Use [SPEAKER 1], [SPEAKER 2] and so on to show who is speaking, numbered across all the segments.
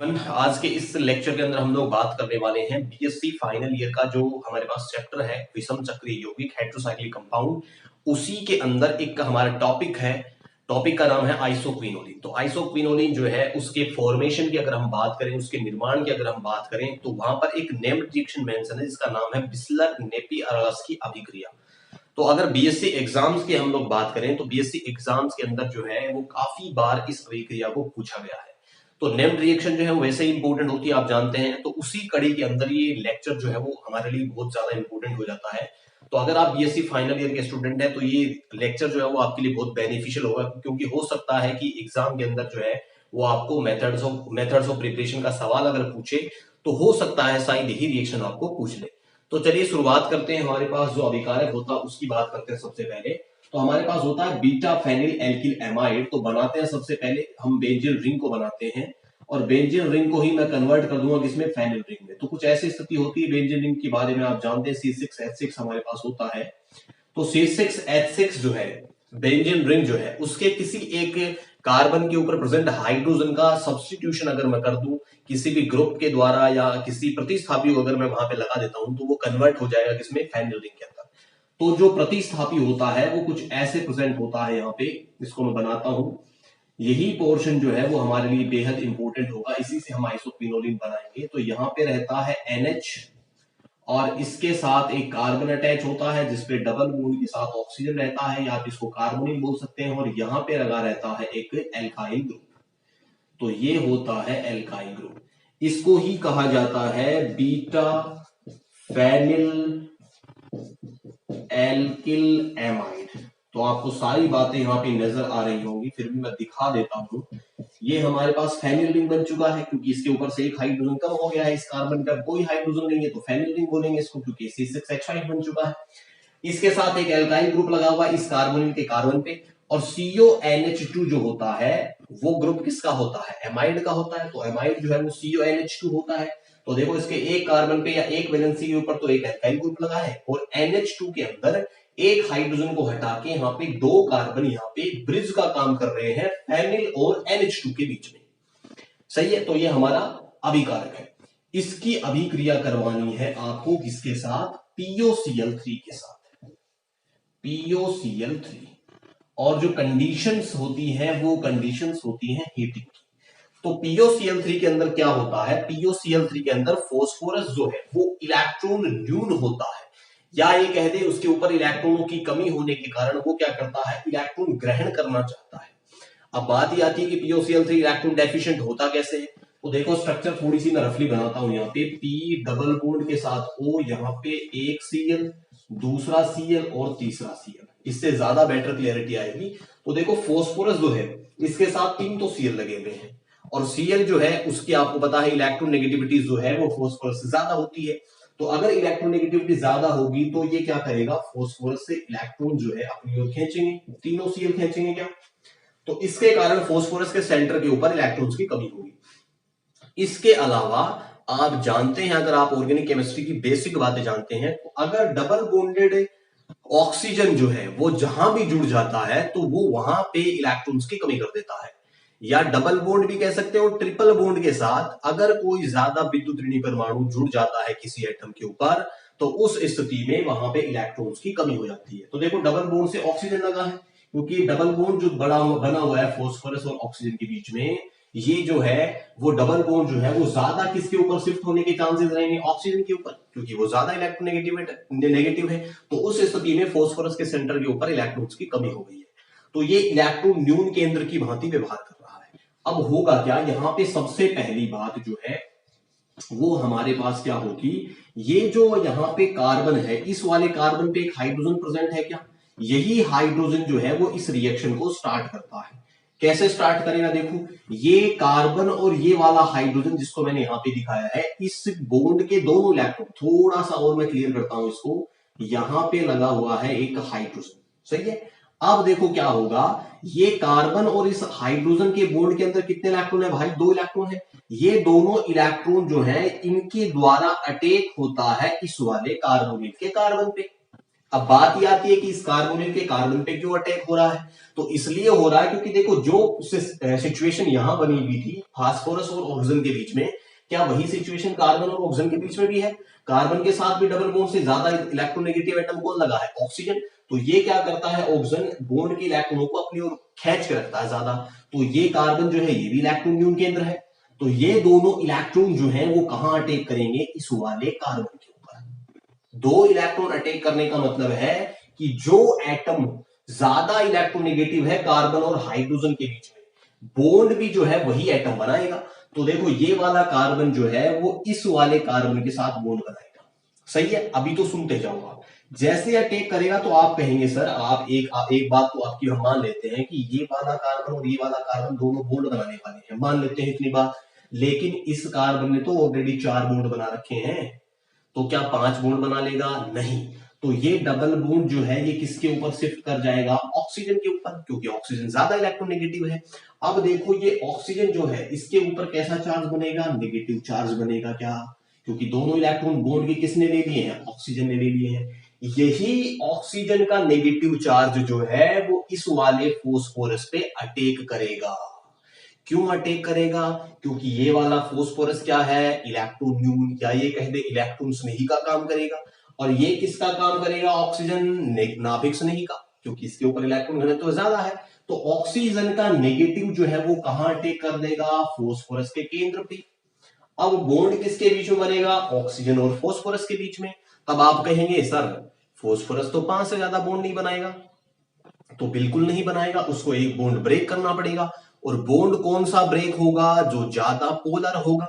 [SPEAKER 1] आज के इस लेक्चर के अंदर हम लोग बात करने वाले हैं बीएससी फाइनल ईयर का जो हमारे पास चैप्टर है विषम चक्रीय यौगिक हेटेरोसाइक्लिक कंपाउंड। उसी के अंदर एक हमारा टॉपिक है, टॉपिक का नाम है आइसोक्विनोलिन। तो आइसोक्विनोलिन जो है उसके फॉर्मेशन की अगर हम बात करें, उसके निर्माण की अगर हम बात करें तो वहां पर एक नेम्ड रिएक्शन मेंशन है जिसका नाम है बिस्लर-नेपी-अरास्की अभिक्रिया। तो अगर बीएससी एग्जाम्स की हम लोग बात करें तो बीएससी एग्जाम्स के अंदर जो है वो काफी बार इस अभिक्रिया को पूछा गया है। तो नेम्ड रिएक्शन जो है वैसे ही इंपॉर्टेंट होती है, आप जानते हैं। तो उसी कड़ी के अंदर ये लेक्चर जो है वो हमारे लिए बहुत ज्यादा इंपॉर्टेंट हो जाता है। तो अगर आप बीएससी फाइनल ईयर के स्टूडेंट हैं तो ये लेक्चर जो है वो आपके लिए बहुत बेनिफिशियल होगा, क्योंकि हो सकता है कि एग्जाम के अंदर जो है वो आपको मेथड्स ऑफ प्रिपरेशन का सवाल अगर पूछे तो हो सकता है शायद यही रिएक्शन आपको पूछ ले। तो चलिए शुरुआत करते हैं। हमारे पास जो अभिकारक होता है उसकी बात करते हैं सबसे पहले। तो हमारे पास होता है बीटा फेनिल एल्किल एमाइड। तो बनाते हैं सबसे पहले हम बेंजीन रिंग को बनाते हैं, और बेंजीन रिंग को ही मैं कन्वर्ट कर दूंगा किसमें, फेनिल रिंग में। तो कुछ ऐसी स्थिति होती है बेंजीन रिंग के बारे में आप जानते हैं, C6H6 हमारे पास होता है। तो C6H6 जो है बेंजीन रिंग जो है उसके किसी एक कार्बन के ऊपर प्रेजेंट हाइड्रोजन का सब्स्टिट्यूशन अगर मैं कर दूं किसी भी ग्रुप के द्वारा या किसी प्रतिस्थापी को अगर मैं वहां पे लगा देता हूं तो वो कन्वर्ट हो जाएगा किसमें, फेनिल रिंग के अंदर। तो जो प्रतिस्थापी होता है वो कुछ ऐसे प्रेजेंट होता है यहाँ पे, इसको मैं बनाता हूं। यही पोर्शन जो है वो हमारे लिए बेहद इंपॉर्टेंट होगा, इसी से हम आइसोक्विनोलिन बनाएंगे। तो यहाँ पे रहता है NH और इसके साथ एक कार्बन अटैच होता है जिसपे डबल बॉन्ड के साथ ऑक्सीजन रहता है, या आप इसको कार्बोनिल बोल सकते हैं। और यहाँ पे लगा रहता है एक एल्काइल ग्रुप। तो ये होता है एल्काइल ग्रुप। इसको ही कहा जाता है बीटा फेनिल एल्किल एमाइड। तो आपको सारी बातें यहाँ पे नजर आ रही होंगी, फिर भी मैं दिखा देता हूं। ये हमारे पास फेनिल रिंग बन चुका है क्योंकि इसके ऊपर से एक हाइड्रोजन कम हो गया है। इस कार्बन का कोई हाइड्रोजन नहीं है तो फेनिल रिंग बोलेंगे इसको, क्योंकि C6H5 बन चुका है। इसके साथ एक एल्काइल ग्रुप लगा हुआ है इस कार्बोनिल के कार्बन पे, और CONH2 जो होता है वो ग्रुप किसका होता है, एमाइड का होता है। तो एमाइड जो है वो CONH2 होता है। तो देखो इसके एक कार्बन पे या एक वैलेंसी के ऊपर तो एक एल्काइल ग्रुप लगा है, और NH2 के अंदर एक हाइड्रोजन को हटा के यहाँ पे दो कार्बन यहाँ पे ब्रिज का काम कर रहे हैं फेनिल और NH2 के बीच में। सही है। तो ये हमारा अभिकारक है। इसकी अभिक्रिया करवानी है आपको किसके साथ, POCl3 के साथ, POCl3। और जो कंडीशंस होती हैं वो कंडीशंस होती हैं हीटिंग की। तो POCl3 के अंदर क्या होता है, POCl3 के अंदर फास्फोरस जो है वो इलेक्ट्रॉन न्यून होता है, या ये कह दे उसके ऊपर इलेक्ट्रॉनों की कमी होने के कारण वो क्या करता है, इलेक्ट्रॉन ग्रहण करना चाहता है। अब बात ये आती है कि POCl3 इलेक्ट्रॉन डेफिशिएंट होता कैसे है। तो देखो स्ट्रक्चर थोड़ी सी मैं रफली बनाता हूं। यहाँ पे P डबल बॉन्ड के साथ O, यहाँ पे एक Cl, दूसरा Cl और तीसरा Cl। इससे ज्यादा बेटर क्लियरिटी आएगी। तो देखो फास्फोरस जो है इसके साथ तीन तो Cl लगे हुए हैं, और Cl जो है उसकी आपको पता है इलेक्ट्रोनेगेटिविटी जो है वो फास्फोरस से ज्यादा होती है। तो अगर इलेक्ट्रोनेगेटिविटी ज्यादा होगी तो ये क्या करेगा, फास्फोरस से इलेक्ट्रॉन जो है अपनी ओर खींचेंगे, तीनों Cl खींचेंगे क्या। तो इसके कारण फास्फोरस के सेंटर के ऊपर इलेक्ट्रॉन्स की कमी होगी। इसके अलावा आप जानते हैं, अगर आप ऑर्गेनिक केमिस्ट्री की बेसिक बातें जानते हैं, तो अगर डबल बॉन्डेड ऑक्सीजन जो है वो जहां भी जुड़ जाता है तो वो वहां पे इलेक्ट्रॉन्स की कमी कर देता है। या डबल बॉन्ड भी कह सकते हो, ट्रिपल बॉन्ड के साथ अगर कोई ज्यादा विद्युत ऋणी परमाणु जुड़ जाता है किसी एटम के ऊपर तो उस स्थिति में वहां पे इलेक्ट्रॉन्स की कमी हो जाती है। तो देखो डबल बॉन्ड से ऑक्सीजन लगा है, क्योंकि डबल बॉन्ड जो बना हुआ है फास्फोरस और ऑक्सीजन के बीच में, ये जो है वो डबल बॉन्ड जो है वो ज्यादा किसके ऊपर शिफ्ट होने के चांसेस रहेंगे, ऑक्सीजन के ऊपर, क्योंकि वो ज्यादा इलेक्ट्रोनेगेटिव है। तो उस स्थिति में फास्फोरस के सेंटर के ऊपर इलेक्ट्रॉन्स की कमी हो गई है। तो ये इलेक्ट्रॉन न्यून केंद्र की भांति व्यवहार कर रहा है। अब होगा क्या, यहाँ पे सबसे पहली बात जो है वो हमारे पास क्या होगी, ये जो यहाँ पे कार्बन है इस वाले कार्बन पे एक हाइड्रोजन प्रेजेंट है क्या, यही हाइड्रोजन जो है वो इस रिएक्शन को स्टार्ट करता है। कैसे स्टार्ट करेगा, देखो ये कार्बन और ये वाला हाइड्रोजन जिसको मैंने यहाँ पे दिखाया है, इस बॉन्ड के दोनों इलेक्ट्रॉन, थोड़ा सा और मैं क्लियर करता हूं इसको, यहां पे लगा हुआ है एक हाइड्रोजन। सही है। अब देखो क्या होगा, ये कार्बन और इस हाइड्रोजन के बॉन्ड के अंदर कितने इलेक्ट्रॉन है भाई, दो इलेक्ट्रॉन है। ये दोनों इलेक्ट्रॉन जो है इनके द्वारा अटैक होता है इस वाले कार्बोनेट के कार्बन पे। अब बात ये आती है कि इस कार्बोनिल के कार्बन पे क्यों अटैक हो रहा है, तो इसलिए हो रहा है क्योंकि देखो जो सिचुएशन यहां बनी हुई थी फास्फोरस और ऑक्सीजन के बीच में, क्या वही सिचुएशन कार्बन और ऑक्सीजन के बीच में भी है? कार्बन के साथ भी डबल बॉन्ड से ज्यादा इलेक्ट्रोनेगेटिव एटम कौन लगा है? ऑक्सीजन। तो ये क्या करता है, ऑक्सीजन बॉन्ड के इलेक्ट्रॉनों को अपनी ओर खींच के रखता है ज्यादा, तो ये कार्बन जो है ये भी इलेक्ट्रॉन न्यून केंद्र है, तो ये दोनों इलेक्ट्रॉन जो है वो कहां अटैक करेंगे? इस वाले कार्बन के ऊपर। दो इलेक्ट्रॉन अटैक करने का मतलब है कि जो एटम ज्यादा इलेक्ट्रोनेगेटिव है कार्बन और हाइड्रोजन के बीच में, बॉन्ड भी जो है वही एटम बनाएगा। तो देखो ये वाला कार्बन जो है वो इस वाले कार्बन के साथ बॉन्ड बनाएगा। सही है, अभी तो सुनते जाओ आप। जैसे अटैक करेगा तो आप कहेंगे सर आप एक बात तो आपकी हम मान लेते हैं कि ये वाला कार्बन और ये वाला कार्बन दोनों बॉन्ड बनाने वाले हैं, मान लेते हैं इतनी बात, लेकिन इस कार्बन ने तो ऑलरेडी 4 बॉन्ड बना रखे हैं, तो क्या 5 बॉन्ड बना लेगा? नहीं। तो ये डबल बॉन्ड जो है ये किसके ऊपर शिफ्ट कर जाएगा? ऑक्सीजन के ऊपर, क्योंकि ऑक्सीजन ज्यादा इलेक्ट्रोनेगेटिव है। अब देखो ये ऑक्सीजन जो है इसके ऊपर कैसा चार्ज बनेगा? नेगेटिव चार्ज बनेगा। क्या? क्योंकि दोनों इलेक्ट्रॉन बॉन्ड के किसने ले लिए हैं? ऑक्सीजन ने ले लिए हैं। यही ऑक्सीजन का नेगेटिव चार्ज जो है वो इस वाले फोस्फोरस पे अटैक करेगा। क्यों अटैक करेगा? क्योंकि ये वाला फोस्फोरस क्या है? इलेक्ट्रॉन न्यून, या ये कह दे इलेक्ट्रॉन स्नेही का काम करेगा, और ये किसका काम करेगा? ऑक्सीजन नाभिक स्नेही का, क्योंकि इसके ऊपर इलेक्ट्रॉन घनत्व ज्यादा है। तो ऑक्सीजन का नेगेटिव जो है वो कहां अटैक कर देगा? फोस्फोरस के केंद्र पे। अब बॉन्ड किसके बीच में बनेगा? ऑक्सीजन और फोस्फोरस के बीच में। तब आप कहेंगे सर फोस्फोरस तो 5 से ज्यादा बॉन्ड नहीं बनाएगा, तो बिल्कुल नहीं बनाएगा, उसको एक बॉन्ड ब्रेक करना पड़ेगा। और बॉन्ड कौन सा ब्रेक होगा? जो ज्यादा पोलर होगा।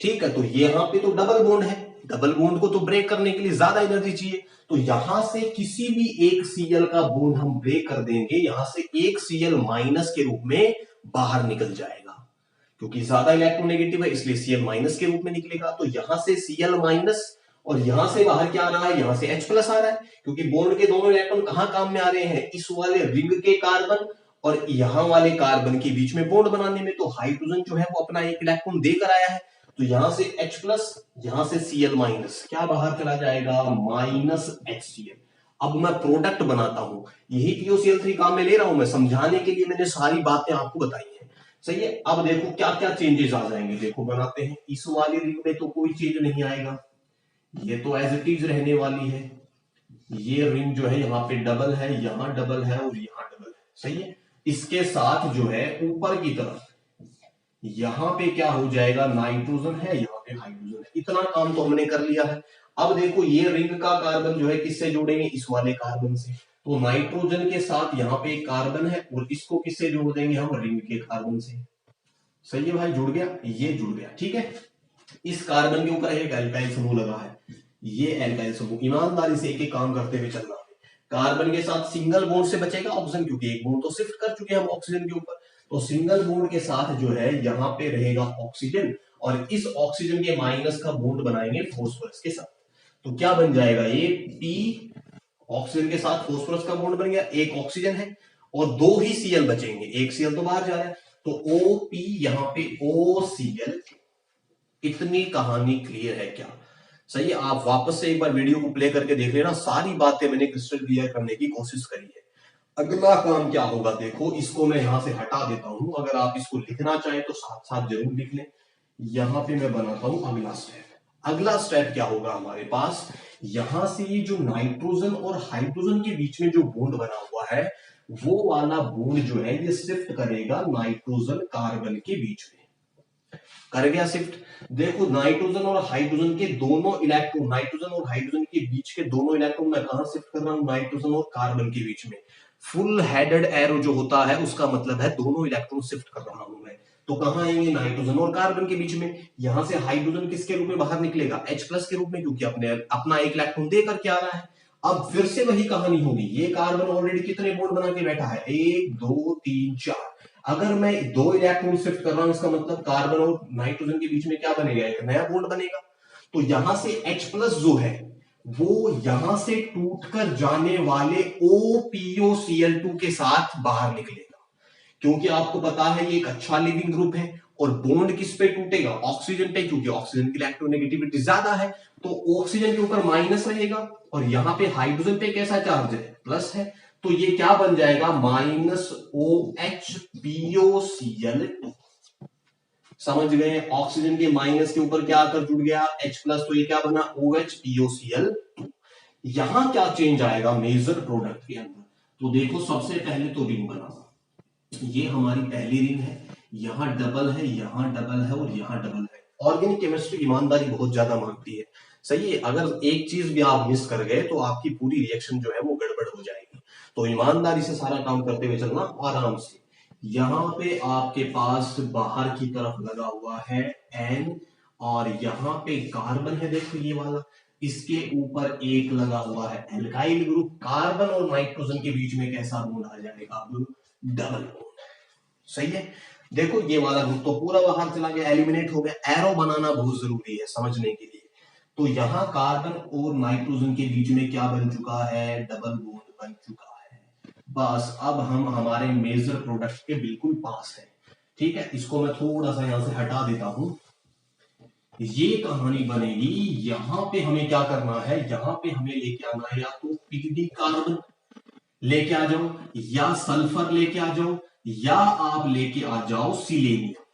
[SPEAKER 1] ठीक है, तो यहां पे तो डबल बॉन्ड है, डबल बॉन्ड को तो ब्रेक करने के लिए ज्यादा एनर्जी चाहिए, तो यहां से किसी भी एक Cl का बॉन्ड हम ब्रेक कर देंगे, यहां से एक Cl माइनस के रूप में बाहर निकल जाएगा, क्योंकि ज्यादा इलेक्ट्रोनेगेटिव है इसलिए Cl माइनस के रूप में निकलेगा। तो यहां से Cl माइनस, और यहां से बाहर क्या आ रहा है? यहां से H प्लस आ रहा है, क्योंकि बॉन्ड के दोनों इलेक्ट्रॉन कहां काम में आ रहे हैं? इस वाले रिंग के कार्बन और यहां वाले कार्बन के बीच में बॉन्ड बनाने में। तो हाइड्रोजन जो है वो अपना एक इलेक्ट्रॉन देकर आया है, तो यहां से H प्लस, यहां से Cl माइनस, क्या बाहर चला जाएगा? Minus HCl। अब मैं प्रोडक्ट बनाता हूं, यही POCl3 काम में ले रहा हूं, मैं समझाने के लिए मैंने सारी बातें आपको बताई है। सही है, अब देखो क्या क्या चेंजेस आ जाएंगे। देखो बनाते हैं, इस वाली रिंग में तो कोई चेंज नहीं आएगा, ये तो एज इट इज रहने वाली है। ये रिंग जो है यहाँ पे डबल है, यहां डबल है और यहां डबल है। सही है, इसके साथ जो है ऊपर की तरफ यहां पे क्या हो जाएगा? नाइट्रोजन है, यहाँ पे हाइड्रोजन है। इतना काम तो हमने कर लिया है। अब देखो ये रिंग का कार्बन जो है किससे जोड़ेंगे? इस वाले कार्बन से। तो नाइट्रोजन के साथ यहाँ पे एक कार्बन है और इसको किससे जोड़ देंगे हम? रिंग के कार्बन से। सही है भाई, जुड़ गया, ये जुड़ गया। ठीक है, इस कार्बन के ऊपर एक एल्काइल समूह लगा है, ये एल्काइल समूह ईमानदारी से एक एक काम करते हुए चलना है। कार्बन के साथ सिंगल बॉन्ड से बचेगा ऑक्सीजन, क्योंकि एक बॉन्ड तो शिफ्ट कर चुके हैं हम ऑक्सीजन के ऊपर, तो सिंगल बॉन्ड के साथ जो है यहाँ पे रहेगा ऑक्सीजन, और इस ऑक्सीजन के माइनस का बॉन्ड बनाएंगे फोस्फोरस के साथ। तो क्या बन जाएगा? ये P, ऑक्सीजन के साथ फोस्फोरस का बॉन्ड बन गया, एक ऑक्सीजन है और 2 ही Cl बचेंगे, एक Cl तो बाहर जा रहा है, तो OP यहाँ पे OCl। इतनी कहानी क्लियर है क्या? सही है, आप वापस से एक बार वीडियो को प्ले करके देख लेना, सारी बातें मैंने क्रिस्टल क्लियर करने की कोशिश करी है। अगला काम क्या होगा? देखो इसको मैं यहां से हटा देता हूं, अगर आप इसको लिखना चाहें तो साथ साथ जरूर लिख लें। यहां पे मैं बनाता हूं अगला स्टेप। अगला स्टेप क्या होगा हमारे पास? यहां से ये जो नाइट्रोजन और हाइड्रोजन के बीच में जो बॉन्ड बना हुआ है, वो वाला बॉन्ड जो है ये शिफ्ट करेगा नाइट्रोजन कार्बन के बीच में। कर गया शिफ्ट। देखो नाइट्रोजन और हाइड्रोजन के दोनों इलेक्ट्रॉन, नाइट्रोजन और हाइड्रोजन के बीच के दोनों इलेक्ट्रॉन मैं कहां शिफ्ट कर रहा हूं? नाइट्रोजन और कार्बन के बीच में। फुल हेडेड एरो जो होता है उसका मतलब है दोनों इलेक्ट्रॉन शिफ्ट कर रहा हूं मैं। तो कहां आएंगे? नाइट्रोजन और कार्बन के बीच में। यहां से हाइड्रोजन किसके रूप में बाहर निकलेगा? H प्लस के रूप में, क्योंकि अपना एक इलेक्ट्रॉन देकर के आ रहा है। अब फिर से वही कहानी होगी, ये कार्बन ऑलरेडी कितने बॉन्ड बना के बैठा है? 1 2 3 4। अगर मैं 2 इलेक्ट्रॉन शिफ्ट कर रहा हूं, इसका मतलब कार्बन और नाइट्रोजन के बीच में क्या बनेगा? एक नया बॉन्ड बनेगा। तो यहां से H प्लस जो है वो यहां से टूटकर जाने वाले OPOCl2 के साथ बाहर निकलेगा, क्योंकि आपको पता है ये एक अच्छा लिविंग ग्रुप है और बॉन्ड किस पे टूटेगा, ऑक्सीजन पे, क्योंकि ऑक्सीजन की इलेक्ट्रोनेगेटिविटी ज्यादा है, तो ऑक्सीजन के ऊपर माइनस रहेगा और यहाँ पे हाइड्रोजन पे कैसा चार्ज है, प्लस है, तो ये क्या बन जाएगा, -OH POCl2। समझ गए, ऑक्सीजन के माइनस के ऊपर क्या आकर जुड़ गया H+, तो ये क्या बना, OH POCl2। यहां क्या चेंज आएगा मेजर प्रोडक्ट के अंदर, तो देखो सबसे पहले तो रिंग बना, ये हमारी पहली रिंग है, यहां डबल है, यहां डबल है और यहां डबल है। ऑर्गेनिक केमिस्ट्री ईमानदारी बहुत ज्यादा मांगती है, सही है, अगर एक चीज भी आप मिस कर गए तो आपकी पूरी रिएक्शन जो है वो गड़बड़ हो जाएगी। तो ईमानदारी से सारा काम करते हुए चलना, आराम से। यहां पे आपके पास बाहर की तरफ लगा हुआ है N और यहाँ पे कार्बन है, देखो ये वाला, इसके ऊपर एक लगा हुआ है एल्काइल ग्रुप, कार्बन और नाइट्रोजन के बीच में कैसा बॉन्ड आ जाएगा, अब डबल बॉन्ड, सही है। देखो ये वाला ग्रुप तो पूरा बाहर चला गया, एलिमिनेट हो गया। एरो बनाना बहुत जरूरी है समझने के लिए, तो यहाँ कार्बन और नाइट्रोजन के बीच में क्या बन चुका है, डबल बॉन्ड बन चुका है। बस अब हम हमारे मेजर प्रोडक्ट के बिल्कुल पास है, ठीक है। इसको मैं थोड़ा सा यहां से हटा देता हूं, ये कहानी बनेगी। यहां पे हमें क्या करना है, यहां पे हमें लेके आना है या तो पीडी कार्बन लेके आ जाओ, या सल्फर लेके आ जाओ, या आप लेके आ जाओ सिलेनियम,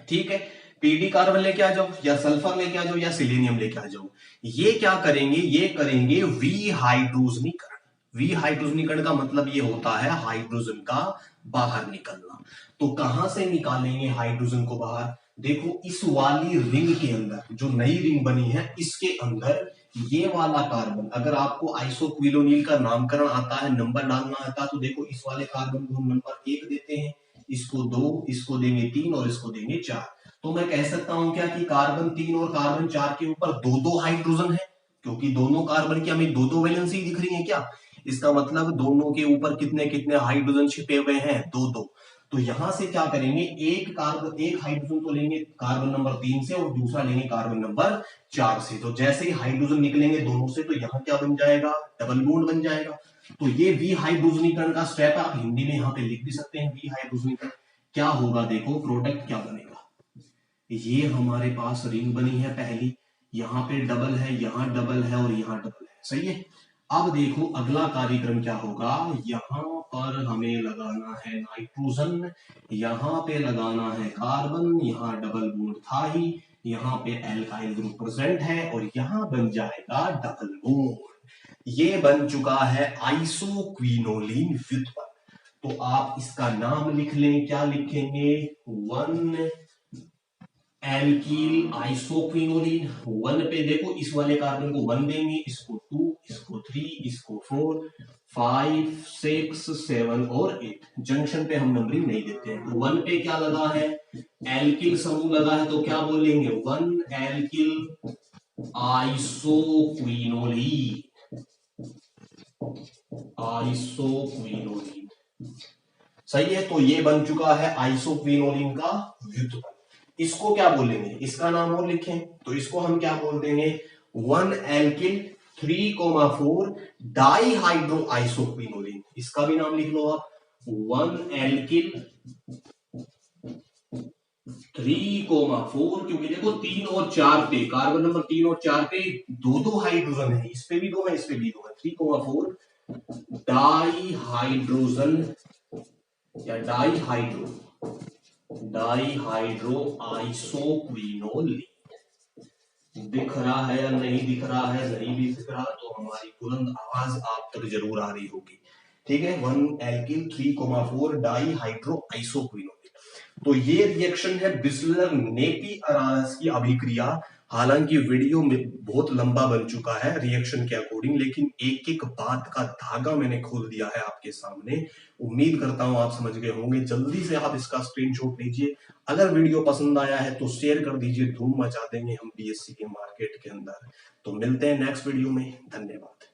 [SPEAKER 1] ठीक है। पीडी कार्बन लेके आ जाओ, या सल्फर लेके आ जाओ, या सिलेनियम लेके आ जाओ। ये क्या करेंगे, ये करेंगे विहाइड्रोजनीकरण। विहाइड्रोजनीकरण का मतलब ये होता है हाइड्रोजन का बाहर निकलना। तो कहां से निकालेंगे हाइड्रोजन को बाहर, देखो इस वाली रिंग के अंदर, जो नई रिंग बनी है इसके अंदर ये वाला कार्बन, अगर आपको आइसोक्विनोनिल का नामकरण आता है, नंबर डालना आता है, तो देखो इस वाले कार्बन को हम नंबर 1 देते हैं, इसको 2, इसको देंगे 3 और इसको देंगे 4। तो मैं कह सकता हूं क्या कि कार्बन 3 और कार्बन 4 के ऊपर 2-2 हाइड्रोजन है, क्योंकि दोनों कार्बन की हमें 2-2 वैलेंसी दिख रही है क्या, इसका मतलब दोनों के ऊपर कितने कितने हाइड्रोजन छिपे हुए हैं, 2-2। तो यहां से क्या करेंगे, एक हाइड्रोजन तो लेंगे कार्बन नंबर 3 से और दूसरा लेंगे कार्बन नंबर 4 से। तो जैसे ही हाइड्रोजन निकलेंगे दोनों से, तो यहाँ क्या बन जाएगा, डबल बॉन्ड बन जाएगा। तो ये विहाइड्रोजनीकरण का स्टेप आप हिंदी में यहाँ पे लिख भी सकते हैं, विहाइड्रोजनीकरण क्या होगा, देखो प्रोडक्ट क्या बनेगा। ये हमारे पास रिंग बनी है पहली, यहाँ पे डबल है, यहाँ डबल है और यहाँ डबल है, सही है। अब देखो अगला कार्यक्रम क्या होगा, यहाँ पर हमें लगाना है नाइट्रोजन, यहाँ पे लगाना है कार्बन, यहाँ डबल बॉन्ड था ही, यहाँ पे एल्काइल ग्रुप प्रेजेंट है और यहाँ बन जाएगा डबल बॉन्ड। ये बन चुका है आइसोक्विनोलिन व्युत्पन्न। तो आप इसका नाम लिख लें, क्या लिखेंगे, 1 एल्कील आइसोक्विनोलिन। 1 पे देखो इस वाले कार्बन को 1 देंगे, इसको 2, इसको 3, इसको 4, 5, 6, 7 और 8। जंक्शन पे हम नंबरिंग नहीं देते हैं। तो 1 पे क्या लगा है, एल्किल समूह लगा है, तो क्या बोलेंगे, 1 एल्किल आइसोक्विनोलिन। आइसोक्विनोलिन, सही है। तो ये बन चुका है आइसोक्विनोलिन का व्युत्पन्न। इसको क्या बोलेंगे, इसका नाम और लिखें, तो इसको हम क्या बोल देंगे, 1 एल्किल 3,4 डाइहाइड्रो आइसोक्विनोलिन। इसका भी नाम लिख लो आप, 1 एल्किल 3,4, क्योंकि देखो 3 और 4 पे, कार्बन नंबर 3 और 4 पे 2-2 हाइड्रोजन है, इस पे भी 2 है, इस पे भी 2 है। 3,4 डाइहाइड्रोजन या डाइहाइड्रो आइसोक्विनोलिन। दिख रहा है या नहीं दिख रहा है, नहीं भी दिख रहा तो हमारी बुलंद आवाज आप तक जरूर आ रही होगी, ठीक है। 1 एल्किल 3,4 डाइहाइड्रो आइसोक्विनोलिन। तो ये रिएक्शन है बिस्लर नेपी-अरांस की अभिक्रिया। हालांकि वीडियो में बहुत लंबा बन चुका है रिएक्शन के अकॉर्डिंग, लेकिन एक एक बात का धागा मैंने खोल दिया है आपके सामने। उम्मीद करता हूं आप समझ गए होंगे। जल्दी से आप इसका स्क्रीनशॉट लीजिए। अगर वीडियो पसंद आया है तो शेयर कर दीजिए, धूम मचा देंगे हम बीएससी के मार्केट के अंदर। तो मिलते हैं नेक्स्ट वीडियो में, धन्यवाद।